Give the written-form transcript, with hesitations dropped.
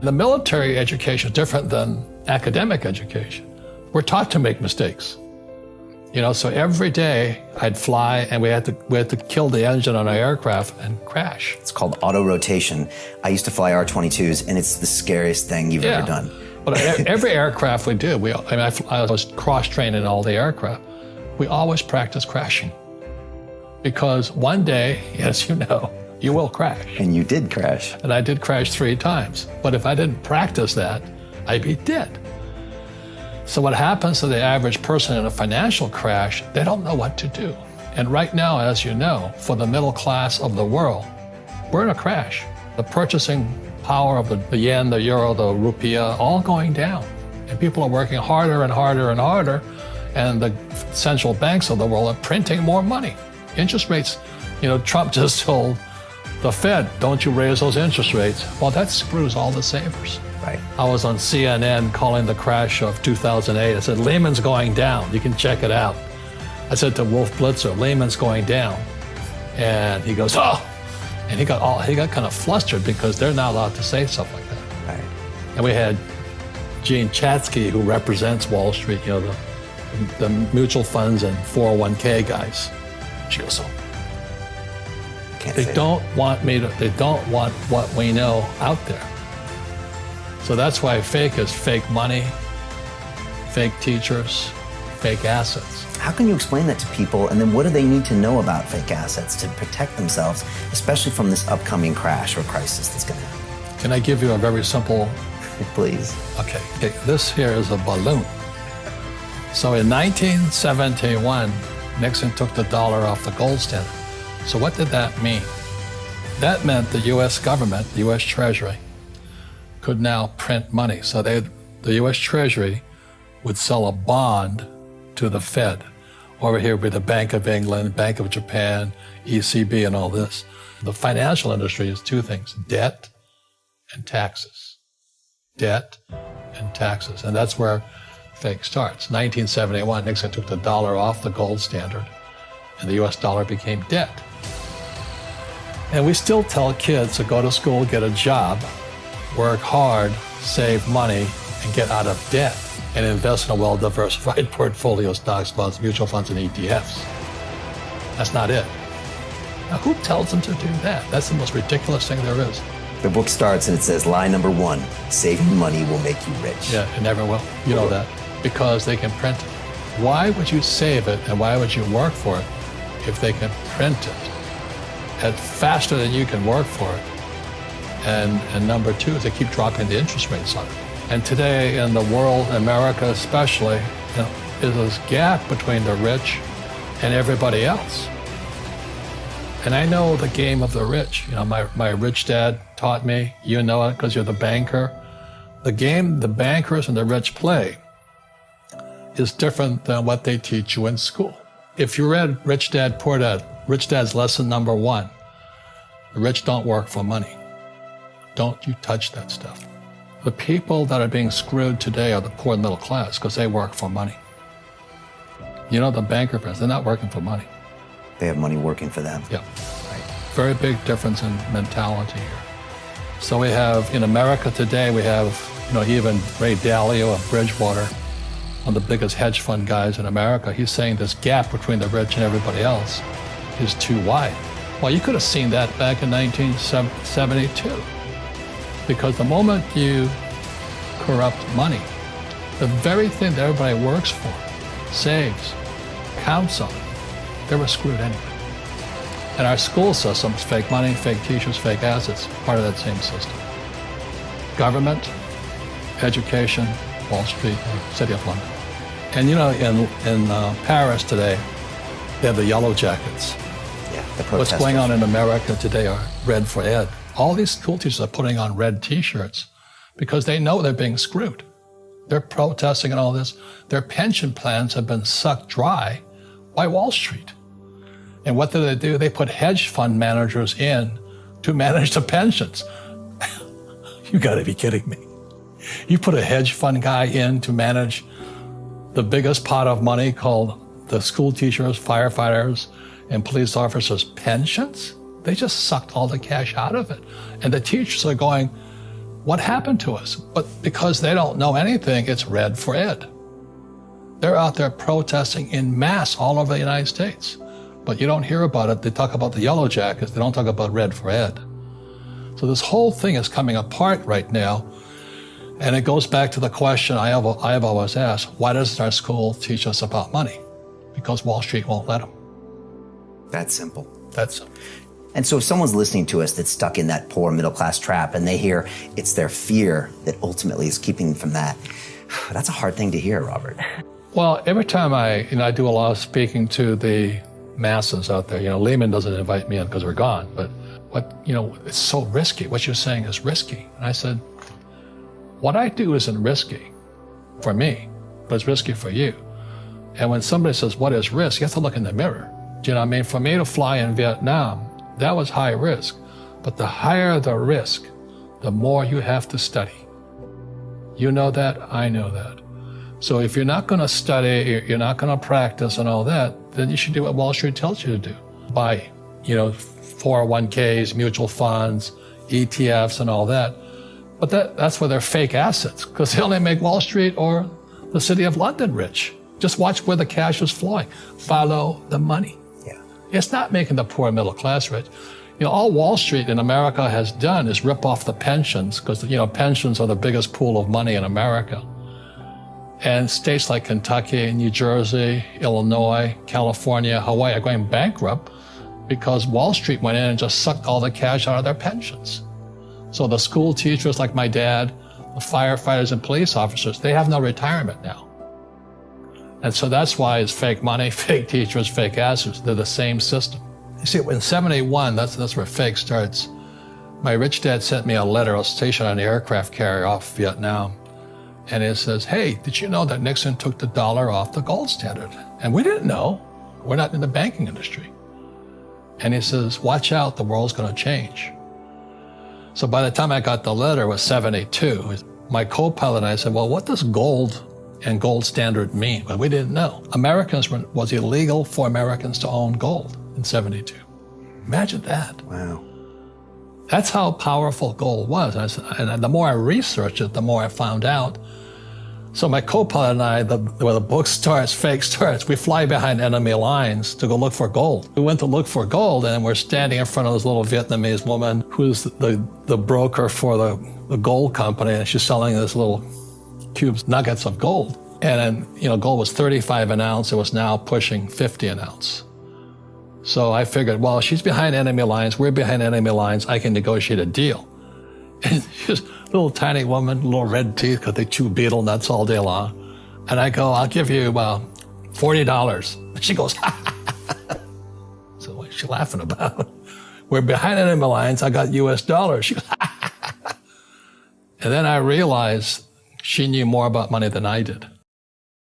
The military education is different than academic education. We're taught to make mistakes. So every day I'd fly and we had to kill the engine on our aircraft and crash. It's called auto-rotation. I used to fly R-22s, and it's the scariest thing you've ever done. But every aircraft we do, I was cross-trained in all the aircraft. We always practice crashing. Because one day, as you know, you will crash. And you did crash. And I did crash 3 times. But if I didn't practice that, I'd be dead. So what happens to the average person in a financial crash, they don't know what to do. And right now, as you know, for the middle class of the world, we're in a crash. The purchasing power of the yen, the euro, the rupiah, all going down. And people are working harder and harder and harder, and the central banks of the world are printing more money. Interest rates, Trump just told the Fed, don't you raise those interest rates. Well, that screws all the savers. Right. I was on CNN calling the crash of 2008. I said, Lehman's going down. You can check it out. I said to Wolf Blitzer, Lehman's going down. And he goes, oh! And he got kind of flustered because they're not allowed to say stuff like that. Right. And we had Jean Chatzky, who represents Wall Street, the mutual funds and 401k guys. She goes, oh. They don't want what we know out there. So that's why fake is fake money, fake teachers, fake assets. How can you explain that to people, and then what do they need to know about fake assets to protect themselves, especially from this upcoming crash or crisis that's going to happen? Can I give you a very simple... Please. Okay, this here is a balloon. So in 1971, Nixon took the dollar off the gold standard. So what did that mean? That meant the U.S. government, the U.S. Treasury, could now print money. So the U.S. Treasury would sell a bond to the Fed. Over here would be the Bank of England, Bank of Japan, ECB, and all this. The financial industry is 2 things, debt and taxes. Debt and taxes. And that's where fake starts. 1971, Nixon took the dollar off the gold standard, and the U.S. dollar became debt. And we still tell kids to go to school, get a job, work hard, save money, and get out of debt, and invest in a well-diversified portfolio of stocks, bonds, mutual funds, and ETFs. That's not it. Now, who tells them to do that? That's the most ridiculous thing there is. The book starts and it says, lie number 1, saving money will make you rich. Yeah, it never will. You know that. Because they can print it. Why would you save it and why would you work for it if they can print it faster than you can work for it? And number 2 is they keep dropping the interest rates on it. And today in the world, America especially, is this gap between the rich and everybody else. And I know the game of the rich. My rich dad taught me, you know it because you're the banker. The game the bankers and the rich play is different than what they teach you in school. If you read Rich Dad, Poor Dad, Rich Dad's lesson number 1, the rich don't work for money. Don't you touch that stuff. The people that are being screwed today are the poor and middle class because they work for money. The banker friends, they're not working for money. They have money working for them. Yeah. Right. Very big difference in mentality here. So we have, in America today, we have, even Ray Dalio of Bridgewater, one of the biggest hedge fund guys in America. He's saying this gap between the rich and everybody else is too wide. Well, you could have seen that back in 1972. Because the moment you corrupt money, the very thing that everybody works for, saves, counts on, they were screwed anyway. And our school system's fake money, fake teachers, fake assets, part of that same system. Government, education, Wall Street, City of London. And in Paris today, they have the yellow jackets. Yeah, the protesters. What's going on in America today are red for ed. All these school teachers are putting on red t-shirts because they know they're being screwed. They're protesting and all this. Their pension plans have been sucked dry by Wall Street. And what do? They put hedge fund managers in to manage the pensions. You gotta be kidding me. You put a hedge fund guy in to manage the biggest pot of money called the school teachers, firefighters, and police officers' pensions? They just sucked all the cash out of it. And the teachers are going, What happened to us? But because they don't know anything, it's red for Ed. They're out there protesting in mass all over the United States. But you don't hear about it. They talk about the yellow jackets. They don't talk about red for Ed. So this whole thing is coming apart right now. And it goes back to the question I have always asked, why doesn't our school teach us about money? Because Wall Street won't let them. That's simple. That's simple. And so if someone's listening to us that's stuck in that poor middle class trap and they hear it's their fear that ultimately is keeping them from that, that's a hard thing to hear, Robert. Well, every time I do a lot of speaking to the masses out there, Lehman doesn't invite me in because we're gone, but it's so risky. What you're saying is risky. And I said, what I do isn't risky for me, but it's risky for you. And when somebody says, what is risk? You have to look in the mirror. Do you know what I mean? For me to fly in Vietnam, that was high risk. But the higher the risk, the more you have to study. You know that, I know that. So if you're not going to study, you're not going to practice and all that, then you should do what Wall Street tells you to do. Buy, 401ks, mutual funds, ETFs and all that. But that's where they're fake assets, because they only make Wall Street or the city of London rich. Just watch where the cash is flowing. Follow the money. Yeah. It's not making the poor middle class rich. All Wall Street in America has done is rip off the pensions, because pensions are the biggest pool of money in America. And states like Kentucky, New Jersey, Illinois, California, Hawaii are going bankrupt because Wall Street went in and just sucked all the cash out of their pensions. So the school teachers like my dad, the firefighters and police officers, they have no retirement now. And so that's why it's fake money, fake teachers, fake assets. They're the same system. You see, in 71, that's where fake starts. My rich dad sent me a letter. I was stationed on an aircraft carrier off Vietnam. And it says, hey, did you know that Nixon took the dollar off the gold standard? And we didn't know. We're not in the banking industry. And he says, watch out, the world's going to change. So by the time I got the letter, it was 72. My co-pilot and I said, well, what does gold and gold standard mean? Well, we didn't know. Was illegal for Americans to own gold in 72. Imagine that. Wow. That's how powerful gold was. And the more I researched it, the more I found out. So my co-pilot and I, where the book starts, fake starts, we fly behind enemy lines to go look for gold. We went to look for gold, and we're standing in front of this little Vietnamese woman who's the broker for the gold company, and she's selling this little cubes, nuggets of gold. And then, gold was 35 an ounce. It was now pushing 50 an ounce. So I figured, well, she's behind enemy lines, we're behind enemy lines, I can negotiate a deal. And she's a little tiny woman, little red teeth, because they chew beetle nuts all day long. And I go, I'll give you $40. And she goes, ha, ha, ha. So what's she laughing about? We're behind enemy lines, I got US dollars. She goes, ha, ha, ha. And then I realized she knew more about money than I did.